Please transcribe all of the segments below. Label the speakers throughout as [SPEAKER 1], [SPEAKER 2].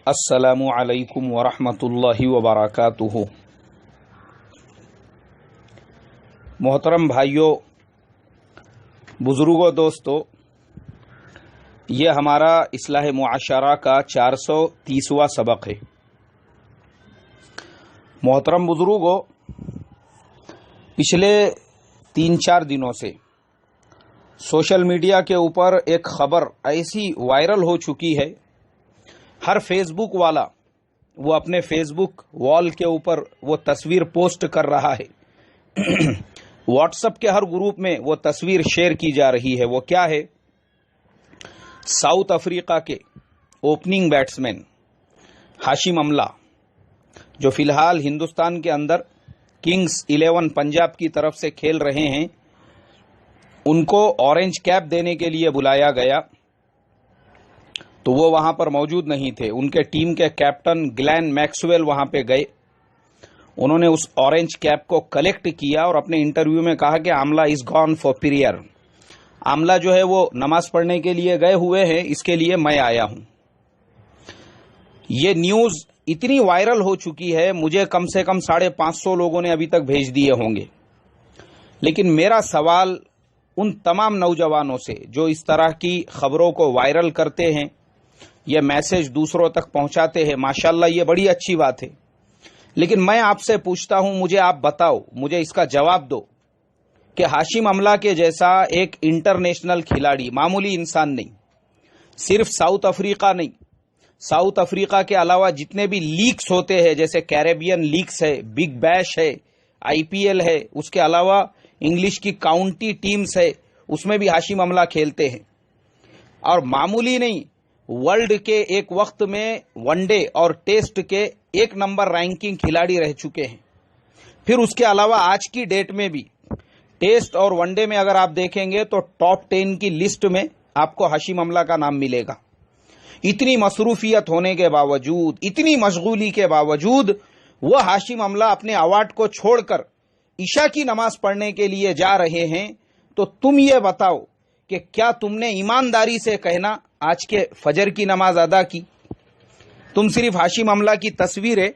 [SPEAKER 1] السلام علیکم ورحمۃ اللہ وبرکاتہ۔ محترم بھائیوں، بزرگوں، دوستو، یہ ہمارا اصلاح معاشرہ کا 430واں سبق ہے۔ محترم بزرگوں، پچھلے 3-4 دنوں سے سوشل میڈیا کے اوپر ایک خبر ایسی وائرل ہو چکی ہے، ہر فیس بک والا وہ اپنے فیس بک وال کے اوپر وہ تصویر پوسٹ کر رہا ہے، واٹس ایپ کے ہر گروپ میں وہ تصویر شیئر کی جا رہی ہے۔ وہ کیا ہے؟ ساؤتھ افریقہ کے اوپننگ بیٹسمین ہاشم املہ، جو فی الحال ہندوستان کے اندر کنگز 11 پنجاب کی طرف سے کھیل رہے ہیں، ان کو اورنج کیپ دینے کے لیے بلایا گیا تو وہ وہاں پر موجود نہیں تھے۔ ان کے ٹیم کے کیپٹن گلین میکسویل وہاں پہ گئے، انہوں نے اس اورنج کیپ کو کلیکٹ کیا اور اپنے انٹرویو میں کہا کہ آملہ از گون فار پریئر، آملہ جو ہے وہ نماز پڑھنے کے لیے گئے ہوئے ہیں، اس کے لیے میں آیا ہوں۔ یہ نیوز اتنی وائرل ہو چکی ہے، مجھے کم سے کم 550 لوگوں نے ابھی تک بھیج دیے ہوں گے۔ لیکن میرا سوال ان تمام نوجوانوں سے جو اس طرح کی خبروں کو وائرل کرتے ہیں، یہ میسج دوسروں تک پہنچاتے ہیں، ماشاءاللہ یہ بڑی اچھی بات ہے، لیکن میں آپ سے پوچھتا ہوں، مجھے آپ بتاؤ، مجھے اس کا جواب دو کہ ہاشم املہ کے جیسا ایک انٹرنیشنل کھلاڑی، معمولی انسان نہیں، صرف ساؤتھ افریقہ نہیں، ساؤتھ افریقہ کے علاوہ جتنے بھی لیگز ہوتے ہیں، جیسے کیریبین لیگز ہے، بگ بیش ہے، IPL ہے، اس کے علاوہ انگلش کی کاؤنٹی ٹیمز ہے، اس میں بھی ہاشم املہ کھیلتے ہیں، اور معمولی نہیں، ورلڈ کے ایک وقت میں ون ڈے اور ٹیسٹ کے 1 نمبر رینکنگ کھلاڑی رہ چکے ہیں۔ پھر اس کے علاوہ آج کی ڈیٹ میں بھی ٹیسٹ اور ون ڈے میں اگر آپ دیکھیں گے تو ٹاپ 10 کی لسٹ میں آپ کو ہاشم املہ کا نام ملے گا۔ اتنی مصروفیت ہونے کے باوجود، اتنی مشغولی کے باوجود، وہ ہاشم املہ اپنے ایوارڈ کو چھوڑ کر عشاء کی نماز پڑھنے کے لیے جا رہے ہیں، تو تم یہ بتاؤ کہ کیا تم نے ایمانداری سے کہنا آج کے فجر کی نماز ادا کی؟ تم صرف ہاشم املہ کی تصویریں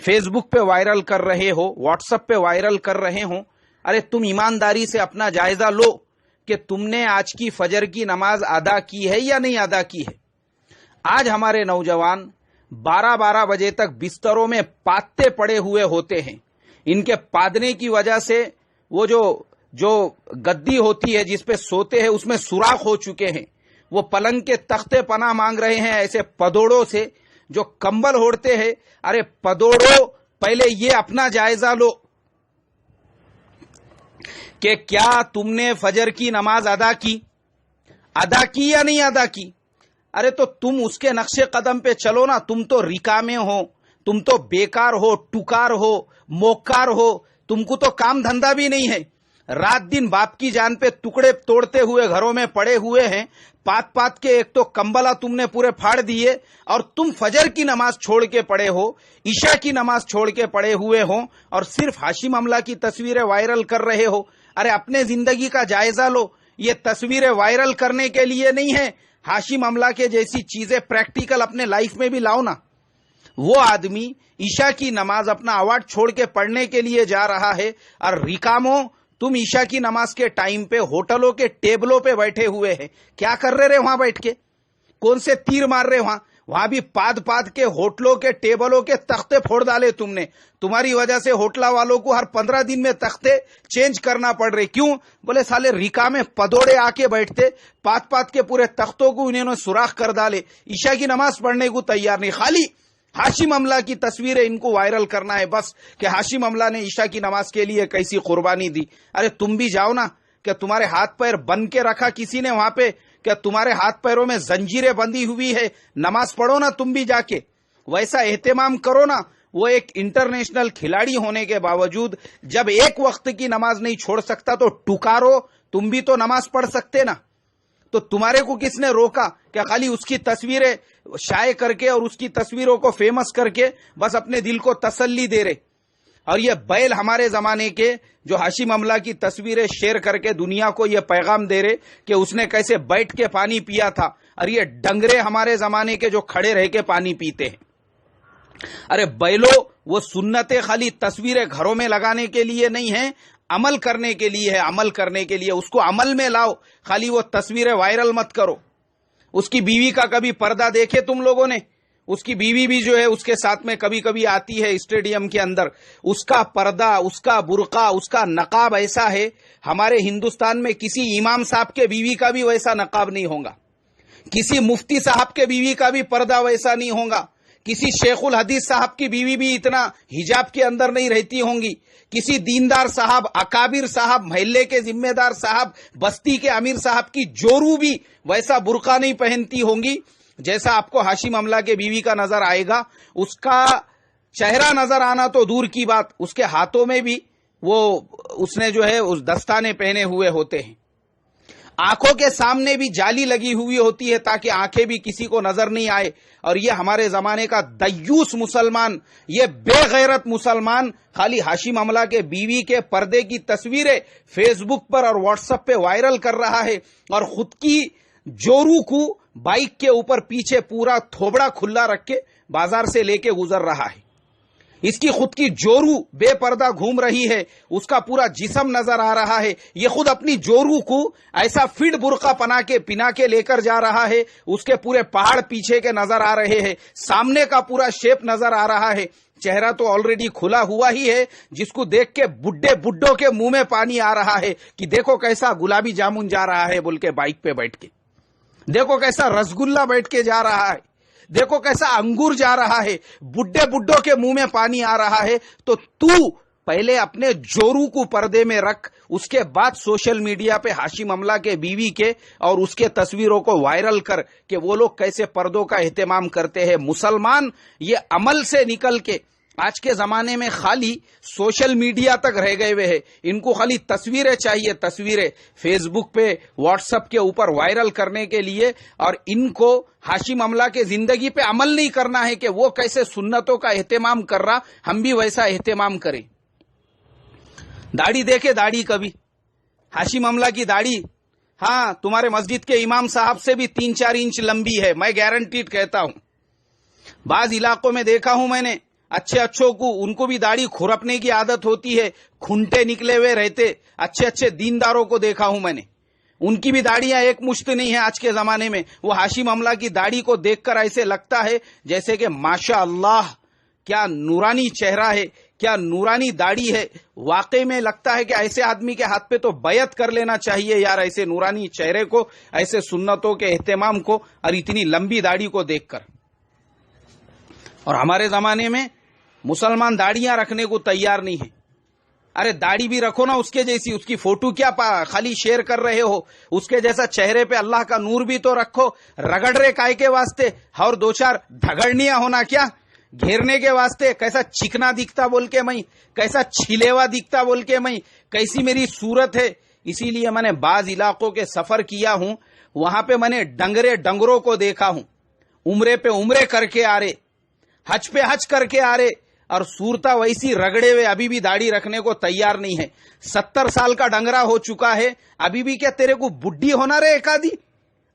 [SPEAKER 1] فیس بک پہ وائرل کر رہے ہو، واٹس ایپ پہ وائرل کر رہے ہو، ارے تم ایمانداری سے اپنا جائزہ لو کہ تم نے آج کی فجر کی نماز ادا کی ہے یا نہیں ادا کی ہے۔ آج ہمارے نوجوان 12 بجے تک بستروں میں پادتے پڑے ہوئے ہوتے ہیں، ان کے پادنے کی وجہ سے وہ جو گدی ہوتی ہے جس پہ سوتے ہیں اس میں سوراخ ہو چکے ہیں، وہ پلنگ کے تختے پناہ مانگ رہے ہیں ایسے پدوڑوں سے جو کمبل اوڑھتے ہیں۔ ارے پدوڑوں، پہلے یہ اپنا جائزہ لو کہ کیا تم نے فجر کی نماز ادا کی یا نہیں ادا کی؟ ارے تو تم اس کے نقش قدم پہ چلو نا، تم تو ریکامے ہو، تم تو بیکار ہو، ٹکار ہو، موکار ہو، تم کو تو کام دھندا بھی نہیں ہے، رات دن باپ کی جان پہ ٹکڑے توڑتے ہوئے گھروں میں پڑے ہوئے ہیں، پات کے ایک تو کمبلا تم نے پورے پھاڑ دیے، اور تم فجر کی نماز چھوڑ کے پڑے ہو، عشاء کی نماز چھوڑ کے پڑے ہوئے ہو، اور صرف ہاشم املہ کی تصویریں وائرل کر رہے ہو۔ ارے اپنے زندگی کا جائزہ لو، یہ تصویریں وائرل کرنے کے لیے نہیں ہے، ہاشم املہ کے جیسی چیزیں پریکٹیکل اپنے لائف میں بھی لاؤ نا۔ وہ آدمی عشاء کی نماز اپنا ایوارڈ چھوڑ کے پڑھنے کے لیے جا رہا ہے، اور ریکاموں، تم عشاء کی نماز کے ٹائم پہ ہوٹلوں کے ٹیبلوں پہ بیٹھے ہوئے ہیں، کیا کر رہے وہاں بیٹھ کے؟ کون سے تیر مار رہے وہاں بھی پاد کے ہوٹلوں کے ٹیبلوں کے تختے پھوڑ ڈالے تم نے۔ تمہاری وجہ سے ہوٹلہ والوں کو ہر 15 دن میں تختے چینج کرنا پڑ رہے، کیوں؟ بولے سالے ریکا میں پدوڑے آ کے بیٹھتے، پاد کے پورے تختوں کو انہوں نے سوراخ کر ڈالے، عشاء کی نماز پڑھنے کو تیار نہیں، خالی ہاشم املہ کی تصویریں ان کو وائرل کرنا ہے بس، کہ ہاشم املہ نے عشاء کی نماز کے لیے کیسی قربانی دی۔ ارے تم بھی جاؤ نا، کہ تمہارے ہاتھ پیر بن کے رکھا کسی نے وہاں پہ، کہ تمہارے ہاتھ پیروں میں زنجیریں بندھی ہوئی ہے، نماز پڑھو نا تم بھی جا کے، ویسا اہتمام کرو نا۔ وہ ایک انٹرنیشنل کھلاڑی ہونے کے باوجود جب ایک وقت کی نماز نہیں چھوڑ سکتا تو ٹکارو، تم بھی تو نماز پڑھ سکتے نا۔ تو تمہارے کو کس نے روکا کہ خالی اس کی تصویریں شائع کر کے اور اس کی تصویروں کو فیمس کر کے بس اپنے دل کو تسلی دے رہے؟ اور یہ بیل ہمارے زمانے کے جو ہاشم املا کی تصویریں شیئر کر کے دنیا کو یہ پیغام دے رہے کہ اس نے کیسے بیٹھ کے پانی پیا تھا، اور یہ ڈنگرے ہمارے زمانے کے جو کھڑے رہ کے پانی پیتے ہیں۔ ارے بیلو، وہ سنتیں خالی تصویریں گھروں میں لگانے کے لیے نہیں ہیں، عمل کرنے کے لیے ہے، عمل کرنے کے لیے۔ اس کو عمل میں لاؤ، خالی وہ تصویریں وائرل مت کرو۔ اس کی بیوی کا کبھی پردہ دیکھے تم لوگوں نے؟ اس کی بیوی بھی جو ہے اس کے ساتھ میں کبھی کبھی آتی ہے اسٹیڈیم کے اندر، اس کا پردہ، اس کا برقع، اس کا نقاب ایسا ہے۔ ہمارے ہندوستان میں کسی امام صاحب کے بیوی کا بھی ویسا نقاب نہیں ہوگا، کسی مفتی صاحب کے بیوی کا بھی پردہ ویسا نہیں ہوگا، کسی شیخ الحدیث صاحب کی بیوی بھی اتنا حجاب کے اندر نہیں رہتی ہوں گی، کسی دیندار صاحب، اکابر صاحب، محلے کے ذمہ دار صاحب، بستی کے امیر صاحب کی جورو بھی ویسا برقع نہیں پہنتی ہوں گی جیسا آپ کو ہاشم املا کے بیوی کا نظر آئے گا۔ اس کا چہرہ نظر آنا تو دور کی بات، اس کے ہاتھوں میں بھی اس نے جو ہے اس دستانے پہنے ہوئے ہوتے ہیں، آنکھوں کے سامنے بھی جالی لگی ہوئی ہوتی ہے تاکہ آنکھیں بھی کسی کو نظر نہیں آئے۔ اور یہ ہمارے زمانے کا دیوس مسلمان، یہ بے غیرت مسلمان خالی ہاشم املا کے بیوی کے پردے کی تصویریں فیس بک پر اور واٹس ایپ پہ وائرل کر رہا ہے، اور خود کی جورو کو بائک کے اوپر پیچھے پورا تھوبڑا کھلا رکھ کے بازار سے لے کے گزر رہا ہے۔ اس کی خود کی جورو بے پردہ گھوم رہی ہے، اس کا پورا جسم نظر آ رہا ہے۔ یہ خود اپنی جورو کو ایسا فٹ برقع پنا کے لے کر جا رہا ہے، اس کے پورے پہاڑ پیچھے کے نظر آ رہے ہیں، سامنے کا پورا شیپ نظر آ رہا ہے، چہرہ تو آلریڈی کھلا ہوا ہی ہے، جس کو دیکھ کے بڈھوں کے منہ میں پانی آ رہا ہے کہ دیکھو کیسا گلابی جامن جا رہا ہے بول کے بائک پہ بیٹھ کے، دیکھو کیسا رسگلہ بیٹھ کے جا رہا ہے، دیکھو کیسا انگور جا رہا ہے، بڈھوں کے منہ میں پانی آ رہا ہے۔ تو پہلے اپنے جورو کو پردے میں رکھ، اس کے بعد سوشل میڈیا پہ ہاشم املا کے بیوی کے اور اس کے تصویروں کو وائرل کر کہ وہ لوگ کیسے پردوں کا اہتمام کرتے ہیں۔ مسلمان یہ عمل سے نکل کے آج کے زمانے میں خالی سوشل میڈیا تک رہ گئے ہوئے ہیں، ان کو خالی تصویریں چاہیے، تصویریں فیس بک پہ، واٹس ایپ کے اوپر وائرل کرنے کے لیے، اور ان کو ہاشم املا کے زندگی پہ عمل نہیں کرنا ہے کہ وہ کیسے سنتوں کا اہتمام کر رہا، ہم بھی ویسا اہتمام کریں۔ داڑھی دیکھے، داڑھی کبھی ہاشم املا کی داڑھی، ہاں تمہارے مسجد کے امام صاحب سے بھی 3-4 انچ لمبی ہے، میں گارنٹیڈ کہتا ہوں۔ بعض علاقوں میں دیکھا ہوں میں نے، اچھوں کو ان کو بھی داڑھی کھرپنے کی عادت ہوتی ہے، کھنٹے نکلے ہوئے رہتے، اچھے دینداروں کو دیکھا ہوں میں نے، ان کی بھی داڑیاں ایک مشت نہیں ہے آج کے زمانے میں۔ وہ ہاشم املا کی داڑھی کو دیکھ کر ایسے لگتا ہے جیسے کہ ماشاء اللہ کیا نورانی چہرہ ہے، کیا نورانی داڑھی ہے۔ واقعی میں لگتا ہے کہ ایسے آدمی کے ہاتھ پہ تو بیعت کر لینا چاہیے یار، ایسے نورانی چہرے کو، ایسے سنتوں کے اہتمام کو، اور اتنی لمبی داڑھی کو دیکھ کر۔ اور ہمارے زمانے میں مسلمان داڑیاں رکھنے کو تیار نہیں ہے۔ ارے داڑھی بھی رکھو نا اس کے جیسی، اس کی فوٹو کیا خالی شیئر کر رہے ہو، اس کے جیسا چہرے پہ اللہ کا نور بھی تو رکھو۔ رگڑ رہے کائے کے واسطے، اور 2-4 دھگڑنیاں ہونا کیا گھیرنے کے واسطے، کیسا چکنا دکھتا بول کے میں، کیسا چھلیوا دکھتا بول کے میں، کیسی میری صورت ہے۔ اسی لیے میں نے بعض علاقوں کے سفر کیا ہوں، وہاں پہ میں نے ڈنگروں کو دیکھا ہوں، عمرے پہ عمرے کر کے آ رہے، حج پہ حج کر کے آ رہے، اور صورتہ ویسی رگڑے ہوئے، ابھی بھی داڑھی رکھنے کو تیار نہیں ہے۔ 70 سال کا ڈنگرا ہو چکا ہے، ابھی بھی کیا تیرے کو بڈھی ہونا رہے ایک آدھی؟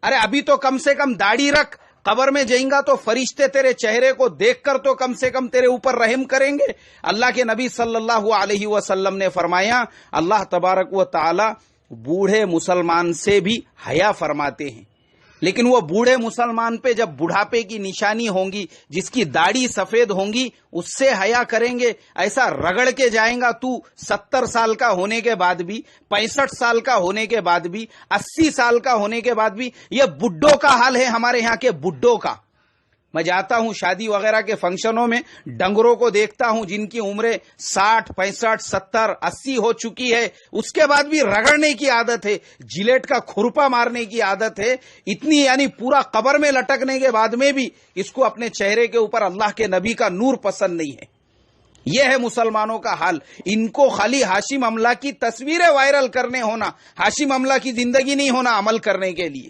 [SPEAKER 1] ارے ابھی تو کم سے کم داڑھی رکھ، قبر میں جائیں گا تو فرشتے تیرے چہرے کو دیکھ کر تو کم سے کم تیرے اوپر رحم کریں گے۔ اللہ کے نبی صلی اللہ علیہ وسلم نے فرمایا، اللہ تبارک و تعالی بوڑھے مسلمان سے بھی حیا فرماتے ہیں، لیکن وہ بوڑھے مسلمان پہ جب بڑھاپے کی نشانی ہوں گی، جس کی داڑھی سفید ہوں گی، اس سے حیا کریں گے۔ ایسا رگڑ کے جائیں گا تو 70 سال کا ہونے کے بعد بھی، 65 سال کا ہونے کے بعد بھی، 80 سال کا ہونے کے بعد بھی۔ یہ بڈھوں کا حال ہے ہمارے یہاں کے بڈھوں کا۔ میں جاتا ہوں شادی وغیرہ کے فنکشنوں میں، ڈنگروں کو دیکھتا ہوں جن کی عمریں 60، 65، 70، 80 ہو چکی ہے، اس کے بعد بھی رگڑنے کی عادت ہے، جلیٹ کا کھرپا مارنے کی عادت ہے، اتنی یعنی پورا قبر میں لٹکنے کے بعد میں بھی اس کو اپنے چہرے کے اوپر اللہ کے نبی کا نور پسند نہیں ہے۔ یہ ہے مسلمانوں کا حال۔ ان کو خالی ہاشم املا کی تصویریں وائرل کرنے ہونا، ہاشم املا کی زندگی نہیں ہونا عمل کرنے کے لیے۔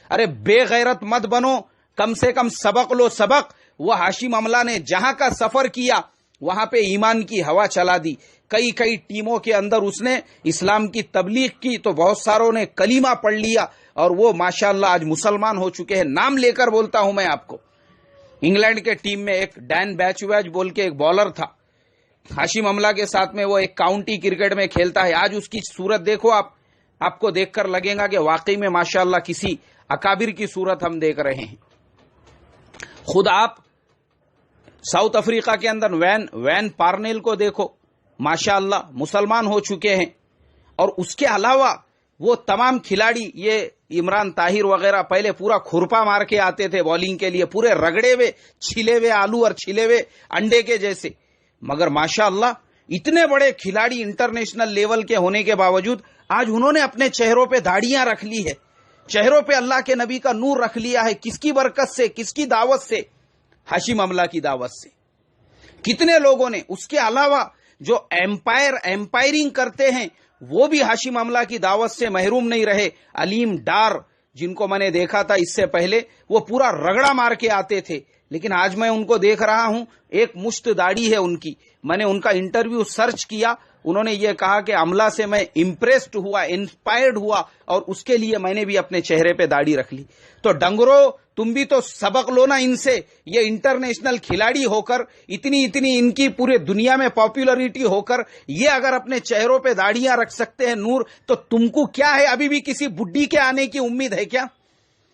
[SPEAKER 1] ارے بے غیرت مت بنو، کم سے کم سبق لو، سبق۔ وہ ہاشم املا نے جہاں کا سفر کیا، وہاں پہ ایمان کی ہوا چلا دی. کئی ٹیموں کے اندر اس نے اسلام کی تبلیغ کی تو بہت ساروں نے کلمہ پڑھ لیا اور وہ ماشاءاللہ آج مسلمان ہو چکے ہیں. نام لے کر بولتا ہوں میں آپ کو. انگلینڈ کے ٹیم میں ایک ڈین بیچویج بول کے ایک بالر تھا, ہاشم املہ کے ساتھ میں وہ ایک کاؤنٹی کرکٹ میں کھیلتا ہے. آج اس کی صورت دیکھو آپ کو دیکھ کر لگے گا کہ واقعی میں ماشاءاللہ کسی اکابر کی صورت ہم دیکھ رہے ہیں. خود آپ ساؤتھ افریقہ کے اندر وین پارنیل کو دیکھو, ماشاءاللہ مسلمان ہو چکے ہیں. اور اس کے علاوہ وہ تمام کھلاڑی, یہ عمران طاہر وغیرہ پہلے پورا کھرپا مار کے آتے تھے بالنگ کے لیے, پورے رگڑے ہوئے چھلے ہوئے آلو اور چھلے ہوئے انڈے کے جیسے, مگر ماشاءاللہ اتنے بڑے کھلاڑی انٹرنیشنل لیول کے ہونے کے باوجود آج انہوں نے اپنے چہروں پہ داڑیاں رکھ لی ہے, چہروں پہ اللہ کے نبی کا نور رکھ لیا ہے. کس کی برکت سے, کس کی دعوت سے؟ ہاشم املہ کی دعوت سے. کتنے لوگوں نے, اس کے علاوہ جو ایمپائرنگ کرتے ہیں وہ بھی ہاشم املہ کی دعوت سے محروم نہیں رہے. علیم ڈار جن کو میں نے دیکھا تھا اس سے پہلے, وہ پورا رگڑا مار کے آتے تھے, لیکن آج میں ان کو دیکھ رہا ہوں ایک مشت داڑھی ہے ان کی. میں نے ان کا انٹرویو سرچ کیا, انہوں نے یہ کہا کہ املہ سے میں امپریسڈ ہوا, انسپائرڈ ہوا, اور اس کے لیے میں نے بھی اپنے چہرے پہ داڑھی رکھ لی. تو ڈنگرو تم بھی تو سبق لو نا ان سے. یہ انٹرنیشنل کھلاڑی ہو کر, اتنی ان کی پورے دنیا میں پاپولرٹی ہو کر, یہ اگر اپنے چہروں پہ داڑھیاں رکھ سکتے ہیں نور, تو تم کو کیا ہے, ابھی بھی کسی بڈھی کے آنے کی امید ہے کیا؟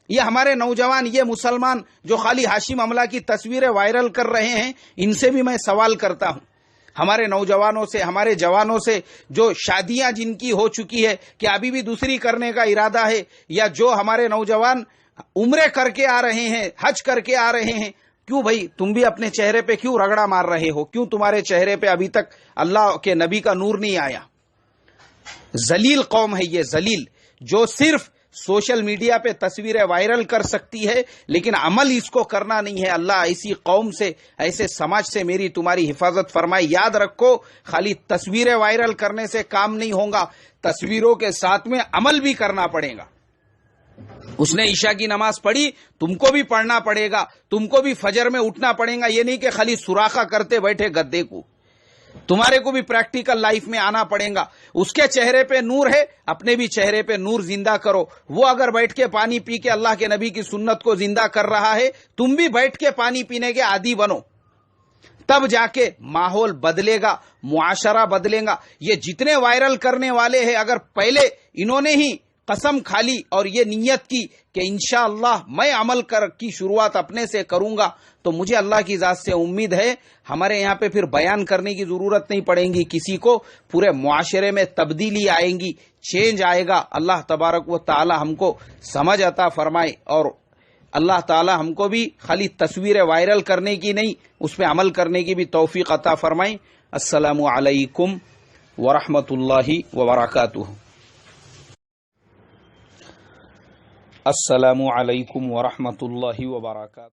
[SPEAKER 1] یہ ہمارے نوجوان, یہ مسلمان جو خالی ہاشم املہ کی تصویریں وائرل کر رہے ہیں, ان سے بھی میں سوال کرتا ہوں. ہمارے نوجوانوں سے, ہمارے جوانوں سے, جو شادیاں جن کی ہو چکی ہے کہ ابھی بھی دوسری کرنے کا ارادہ ہے, یا جو ہمارے نوجوان عمرے کر کے آ رہے ہیں, حج کر کے آ رہے ہیں, کیوں بھائی تم بھی اپنے چہرے پہ کیوں رگڑا مار رہے ہو؟ کیوں تمہارے چہرے پہ ابھی تک اللہ کے نبی کا نور نہیں آیا؟ ذلیل قوم ہے یہ, ذلیل, جو صرف سوشل میڈیا پہ تصویریں وائرل کر سکتی ہے لیکن عمل اس کو کرنا نہیں ہے. اللہ ایسی قوم سے, ایسے سماج سے میری تمہاری حفاظت فرمائے. یاد رکھو, خالی تصویریں وائرل کرنے سے کام نہیں ہوگا, تصویروں کے ساتھ میں عمل بھی کرنا پڑے گا. اس نے عشاء کی نماز پڑھی, تم کو بھی پڑھنا پڑے گا, تم کو بھی فجر میں اٹھنا پڑے گا. یہ نہیں کہ خالی سوراخا کرتے بیٹھے گدے کو, تمہارے کو بھی پریکٹیکل لائف میں آنا پڑے گا. اس کے چہرے پہ نور ہے, اپنے بھی چہرے پہ نور زندہ کرو. وہ اگر بیٹھ کے پانی پی کے اللہ کے نبی کی سنت کو زندہ کر رہا ہے, تم بھی بیٹھ کے پانی پینے کے عادی بنو, تب جا کے ماحول بدلے گا, معاشرہ بدلے گا. یہ جتنے وائرل کرنے والے ہیں, اگر پہلے انہوں نے ہی قسم کھا لی اور یہ نیت کی کہ انشاءاللہ میں عمل کی شروعات اپنے سے کروں گا, تو مجھے اللہ کی ذات سے امید ہے ہمارے یہاں پہ پھر بیان کرنے کی ضرورت نہیں پڑے گی کسی کو. پورے معاشرے میں تبدیلی آئیں گی, چینج آئے گا. اللہ تبارک و تعالی ہم کو سمجھ عطا فرمائے, اور اللہ تعالی ہم کو بھی خالی تصویریں وائرل کرنے کی نہیں, اس پہ عمل کرنے کی بھی توفیق عطا فرمائے. السلام علیکم ورحمۃ اللہ وبرکاتہ. السلام علیکم ورحمۃ اللہ وبرکاتہ.